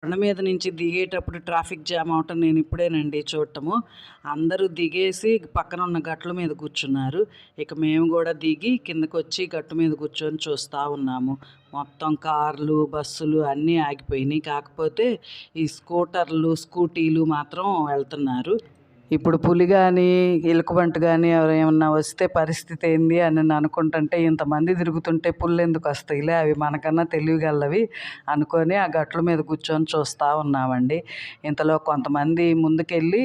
కొండ మీద నుంచి దిగేటప్పుడు ట్రాఫిక్ జామ్ అవటం నేను ఇప్పుడేనండి చూడటము. అందరూ దిగేసి పక్కన ఉన్న గట్ల మీద కూర్చున్నారు. ఇక మేము కూడా దిగి కిందకొచ్చి గట్టు మీద కూర్చొని చూస్తూ ఉన్నాము. మొత్తం కార్లు, బస్సులు అన్నీ ఆగిపోయినాయి. కాకపోతే ఈ స్కూటర్లు, స్కూటీలు మాత్రం వెళ్తున్నారు. ఇప్పుడు పులి కానీ ఎలుకబంటి కానీ ఏమన్నా వస్తే పరిస్థితి ఏంది అని నేను అనుకుంటుంటే, ఇంతమంది తిరుగుతుంటే పుళ్ళు ఎందుకు వస్తాయిలే, అవి మనకన్నా తెలివిగలవి అనుకొని ఆ గట్ల మీద కూర్చొని చూస్తూ ఉన్నామండి. ఇంతలో కొంతమంది ముందుకెళ్ళి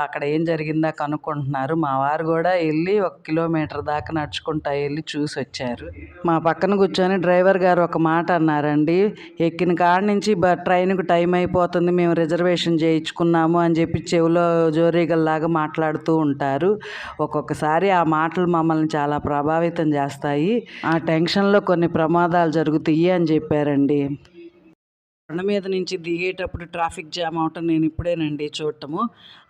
అక్కడ ఏం జరిగిందా కనుక్కుంటున్నారు. మా వారు కూడా వెళ్ళి 1 కిలోమీటర్ దాకా నడుచుకుంటా వెళ్ళి చూసి వచ్చారు. మా పక్కన కూర్చొని డ్రైవర్ గారు ఒక మాట అన్నారండి. ఎక్కిన కాడ నుంచి ట్రైన్కు టైం అయిపోతుంది, మేము రిజర్వేషన్ చేయించుకున్నాము అని చెప్పి చెవిలో జోరీగల్లాగా మాట్లాడుతూ ఉంటారు. ఒక్కొక్కసారి ఆ మాటలు మమ్మల్ని చాలా ప్రభావితం చేస్తాయి. ఆ టెన్షన్లో కొన్ని ప్రమాదాలు జరుగుతాయి అని చెప్పారండి. కొండ మీద నుంచి దిగేటప్పుడు ట్రాఫిక్ జామ్ అవటం నేను ఇప్పుడేనండి చూడటము.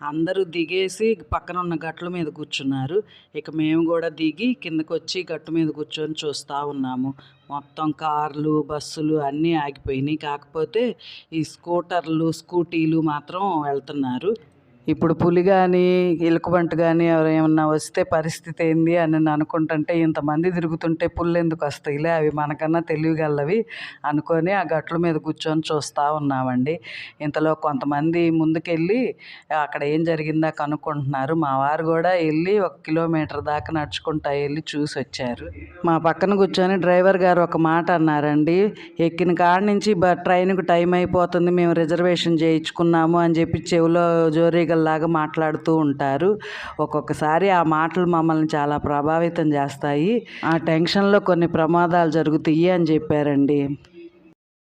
అందరూ దిగేసి పక్కన ఉన్న గట్ల మీద కూర్చున్నారు. ఇక మేము కూడా దిగి కిందకొచ్చి గట్టు మీద కూర్చొని చూస్తూ ఉన్నాము. మొత్తం కార్లు, బస్సులు అన్నీ ఆగిపోయినాయి. కాకపోతే ఈ స్కూటర్లు, స్కూటీలు మాత్రం వెళ్తున్నారు. ఇప్పుడు పులి కానీ ఎలుకబంటి కానీ ఏమన్నా వస్తే పరిస్థితి ఏంది అని నేను అనుకుంటుంటే, ఇంతమంది తిరుగుతుంటే పుళ్ళు ఎందుకు వస్తాయిలే, అవి మనకన్నా తెలివిగలవి అనుకొని ఆ గట్ల మీద కూర్చొని చూస్తూ ఉన్నామండి. ఇంతలో కొంతమంది ముందుకెళ్ళి అక్కడ ఏం జరిగిందా కనుక్కుంటున్నారు. మా వారు కూడా వెళ్ళి 1 కిలోమీటర్ దాకా నడుచుకుంటా వెళ్ళి చూసి వచ్చారు. మా పక్కన కూర్చొని డ్రైవర్ గారు ఒక మాట అన్నారండి. ఎక్కిన కాడ నుంచి ట్రైన్కు టైం అయిపోతుంది, మేము రిజర్వేషన్ చేయించుకున్నాము అని చెప్పి చెవిలో జోరీగల్లాగా మాట్లాడుతూ ఉంటారు. ఒక్కొక్కసారి ఆ మాటలు మమ్మల్ని చాలా ప్రభావితం చేస్తాయి. ఆ టెన్షన్లో కొన్ని ప్రమాదాలు జరుగుతాయి అని చెప్పారండి.